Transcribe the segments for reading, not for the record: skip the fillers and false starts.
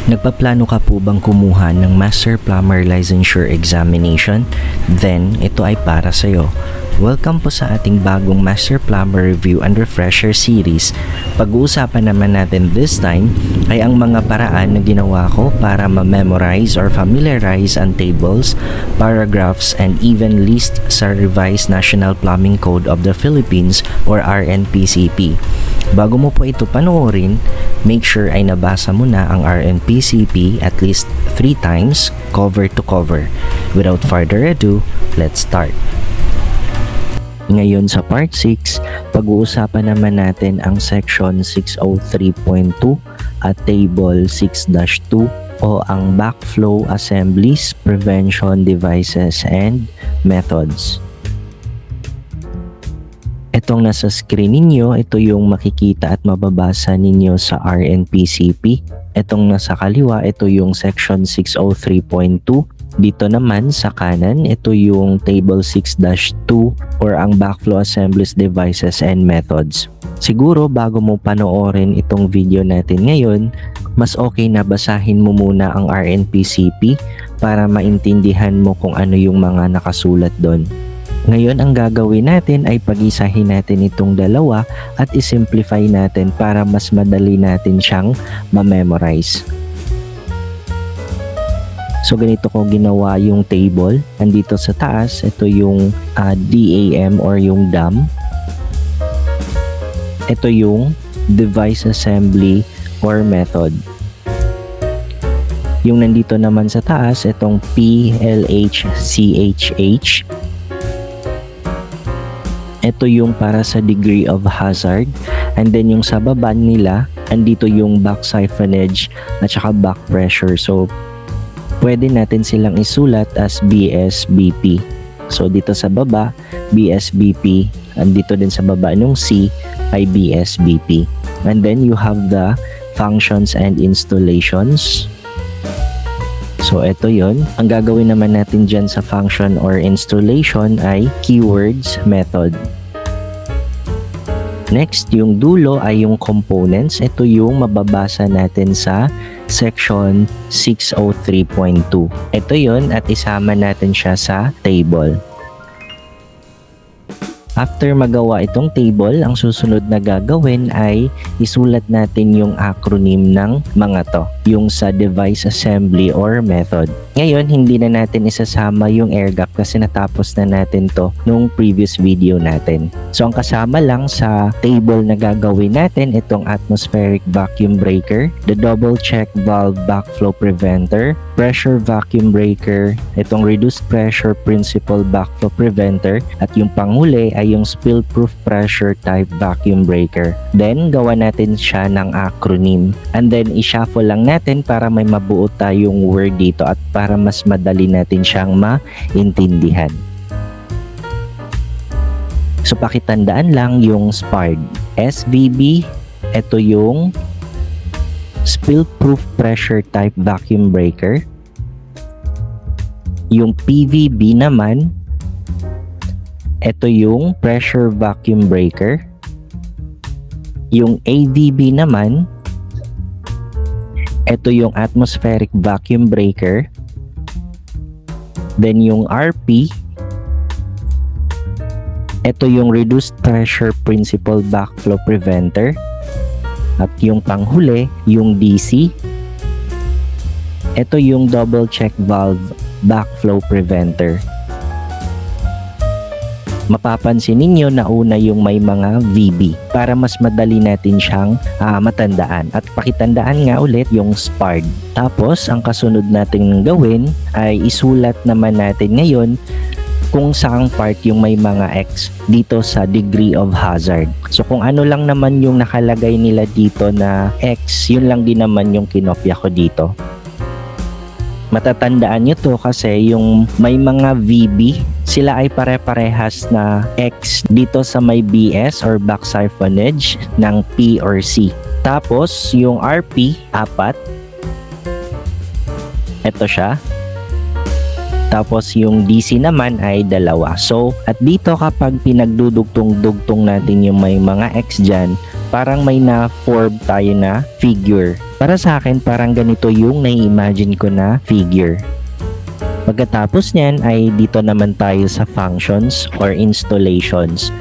Nagpaplano ka po bang kumuha ng Master Plumber Licensure Examination? Then, ito ay para sa'yo. Welcome po sa ating bagong Master Plumber Review and Refresher series. Pag-uusapan naman natin this time ay ang mga paraan na ginawa ko para ma-memorize or familiarize ang tables, paragraphs, and even list sa Revised National Plumbing Code of the Philippines or RNPCP. Bago mo po ito panoorin, make sure ay nabasa mo na ang RNPCP at least 3 times, cover to cover. Without further ado, let's start. Ngayon sa part 6, pag-uusapan naman natin ang section 603.2 at table 6-2 o ang backflow assemblies, prevention devices, and methods. Itong nasa screen ninyo, ito yung makikita at mababasa ninyo sa RNPCP. Itong nasa kaliwa, ito yung section 603.2. Dito naman sa kanan, ito yung table 6-2 or ang backflow assemblies, devices, and methods. Siguro bago mo panoorin itong video natin ngayon, mas okay na basahin mo muna ang RNPCP para maintindihan mo kung ano yung mga nakasulat doon. Ngayon ang gagawin natin ay pag-isahin natin itong dalawa at isimplify natin para mas madali natin siyang ma-memorize. So ganito ko ginawa yung table. Andito sa taas, ito yung DAM or yung DAM. Ito yung device assembly or method. Yung nandito naman sa taas, itong PLHCHH. Ito yung para sa degree of hazard. And then yung sa baba nila, andito yung back siphonage at saka back pressure. So pwede natin silang isulat as BSBP. So dito sa baba, BSBP. Andito din sa baba nung C ay BSBP. And then you have the functions and installations. So ito yon. Ang gagawin naman natin dyan sa function or installation ay keywords method. Next, yung dulo ay yung components. Ito yung mababasa natin sa section 603.2. Ito yon at isama natin siya sa table. After magawa itong table, ang susunod na gagawin ay isulat natin yung acronym ng mga to, yung sa device assembly or method. Ngayon, hindi na natin isasama yung air gap kasi natapos na natin to nung previous video natin. So, ang kasama lang sa table na gagawin natin, itong atmospheric vacuum breaker, the double check valve backflow preventer, pressure vacuum breaker, itong reduced pressure principal backflow preventer, at yung panghuli ay yung spill-proof pressure type vacuum breaker. Then, gawa natin siya ng acronym. And then, i-shuffle lang natin para may mabuo tayong word dito at para mas madali natin siyang maintindihan. So, pakitandaan lang yung SPARD. SVB, ito yung spill-proof pressure type vacuum breaker. Yung PVB naman, ito yung pressure vacuum breaker. Yung AVB naman, ito yung atmospheric vacuum breaker. Then yung RP, ito yung reduced pressure principal backflow preventer. At yung panghuli, yung DC, ito yung double check valve backflow preventer. Mapapansin ninyo na una yung may mga VB para mas madali natin siyang matandaan. At pakitandaan nga ulit yung SPARD. Tapos, ang kasunod natin gawin ay isulat naman natin ngayon kung saang part yung may mga X dito sa degree of hazard. So, kung ano lang naman yung nakalagay nila dito na X, yun lang din naman yung kinopya ko dito. Matatandaan nyo to kasi yung may mga VB, sila ay pare-parehas na X dito sa may BS or back siphonage ng P or C. Tapos, yung RP, 4. Ito siya. Tapos, yung DC naman ay 2. So, at dito kapag pinagdudugtong-dugtong natin yung may mga X dyan, parang may na-form tayo na figure. Para sa akin, parang ganito yung nai-imagine ko na figure. Pagkatapos niyan ay dito naman tayo sa functions or installations.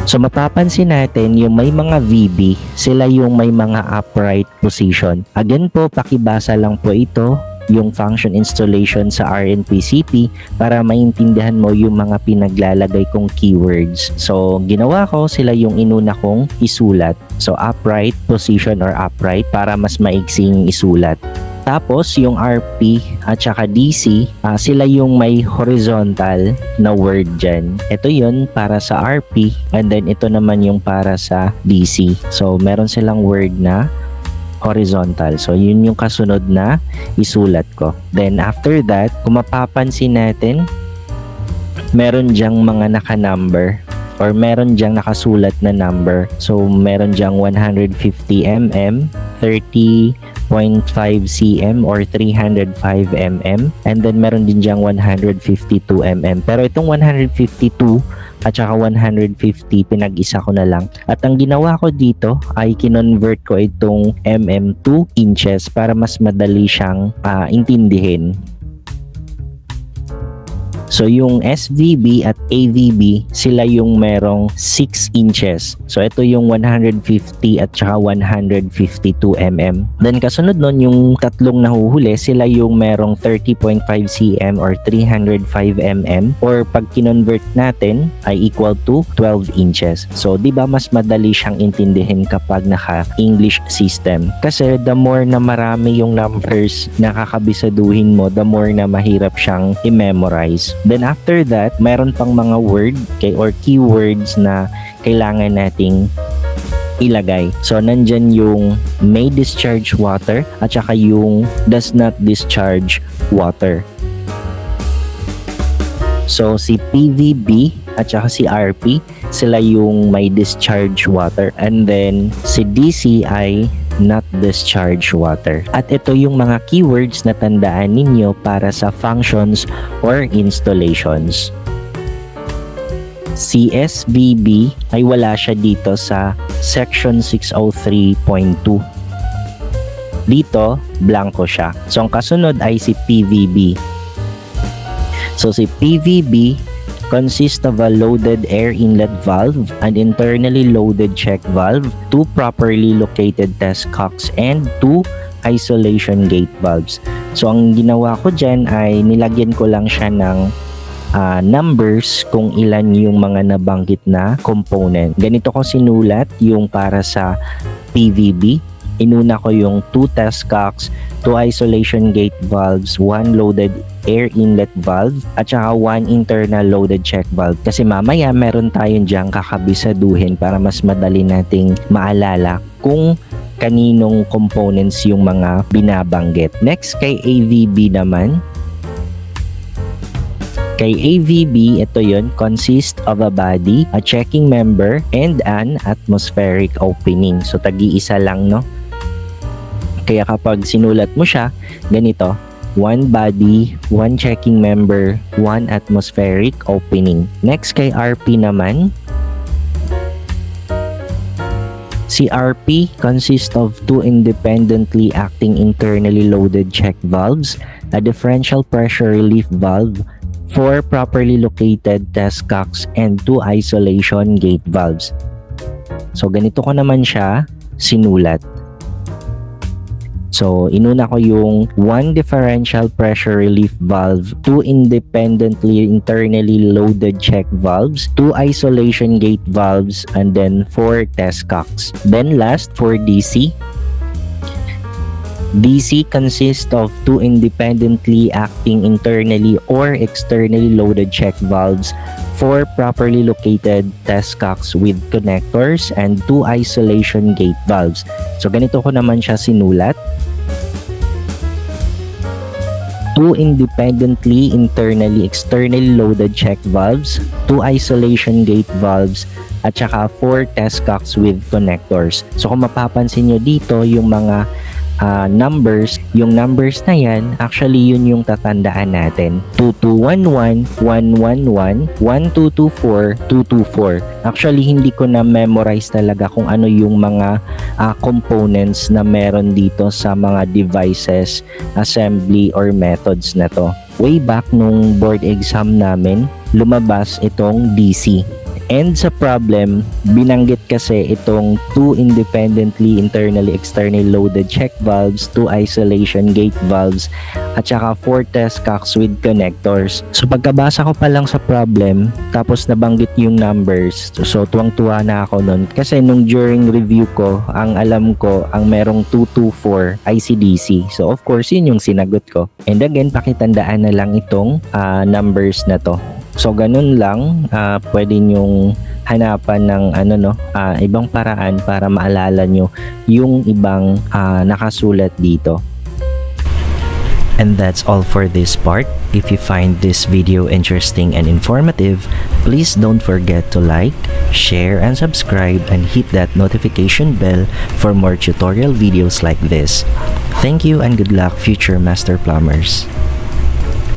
So mapapansin natin yung may mga VB, sila yung may mga upright position. Again po, pakibasa lang po ito, yung function installation sa RNPCP para maintindihan mo yung mga pinaglalagay kong keywords. So ginawa ko, sila yung inuna kong isulat. So upright position or upright para mas maiksing isulat. Tapos yung RP at saka DC, sila yung may horizontal na word dyan. Ito yun para sa RP and then ito naman yung para sa DC. So meron silang word na horizontal. So yun yung kasunod na isulat ko. Then after that, kung mapapansin natin, meron dyang mga naka-number or meron dyang nakasulat na number. So meron dyang 150 mm, 30.5 cm or 305 mm, and then meron din dyang 152 mm. Pero itong 152 at saka 150 pinag-isa ko na lang. At ang ginawa ko dito ay kinonvert ko itong mm to inches para mas madali siyang intindihin. So yung SVB at AVB, sila yung merong 6 inches. So ito yung 150 at saka 152 mm. Then kasunod nun yung tatlong nahuhuli, sila yung merong 30.5 cm or 305 mm, or pag kinonvert natin ay equal to 12 inches. So di ba mas madali siyang intindihin kapag naka-English system? Kasi the more na marami yung numbers na kakabisaduhin mo, the more na mahirap siyang i-memorize. Then after that, mayroon pang mga word or keywords na kailangan nating ilagay. So nandyan yung may discharge water at saka yung does not discharge water. So si PVB at saka si RP, sila yung may discharge water, and then si DC ay not discharge water. At ito yung mga keywords na tandaan ninyo para sa functions or installations. CSVB ay wala siya dito sa section 603.2. Dito, blanco siya. So ang kasunod ay si PVB. So si PVB consists of a loaded air inlet valve, an internally loaded check valve, 2 properly located test cocks, and 2 isolation gate valves. So ang ginawa ko dyan ay nilagyan ko lang siya ng numbers kung ilan yung mga nabanggit na component. Ganito ko sinulat yung para sa PVB. Inuna ko yung 2 test cocks, 2 isolation gate valves, 1 loaded air inlet valve, at saka 1 internal loaded check valve. Kasi mamaya meron tayong diyang kakabisaduhin para mas madali nating maalala kung kaninong components yung mga binabanggit. Next, kay AVB naman. Kay AVB, ito yun, consist of a body, a checking member, and an atmospheric opening. So, tagi-isa lang, no? Kaya kapag sinulat mo siya, ganito, 1 body, 1 checking member, 1 atmospheric opening. Next kay RP naman, si RP consists of 2 independently acting internally loaded check valves, a differential pressure relief valve, 4 properly located test cocks, and 2 isolation gate valves. So ganito ko naman siya sinulat. So, inuna ko yung 1 differential pressure relief valve, 2 independently internally loaded check valves, 2 isolation gate valves, and then 4 test cocks. Then last, for DC. DC consists of 2 independently acting internally or externally loaded check valves, 4 properly located test cocks with connectors, and 2 isolation gate valves. So, ganito ko naman siya sinulat. 2 independently internally externally loaded check valves, 2 isolation gate valves, at saka 4 test cocks with connectors. So kung mapapansin nyo dito, yung mga numbers, yung numbers na yan, actually yun yung tatandaan natin. 2211, 111, 1224, 224. Actually, hindi ko na memorize talaga kung ano yung mga components na meron dito sa mga devices, assembly, or methods na to. Way back nung board exam namin, lumabas itong DC. And sa problem, binanggit kasi itong 2 independently internally externally loaded check valves, 2 isolation gate valves, at saka 4 test cocks with connectors. So pagkabasa ko pa lang sa problem, tapos nabanggit yung numbers, so tuwang-tuwa na ako nun. Kasi nung during review ko, ang alam ko, ang merong 224 ICDC. So of course, yun yung sinagot ko. And again, pakitandaan na lang itong numbers na to. So ganun lang, pwede nyong hanapan ng ibang paraan para maalala nyo yung ibang nakasulat dito. And that's all for this part. If you find this video interesting and informative, please don't forget to like, share, and subscribe, and hit that notification bell for more tutorial videos like this. Thank you and good luck, future master plumbers.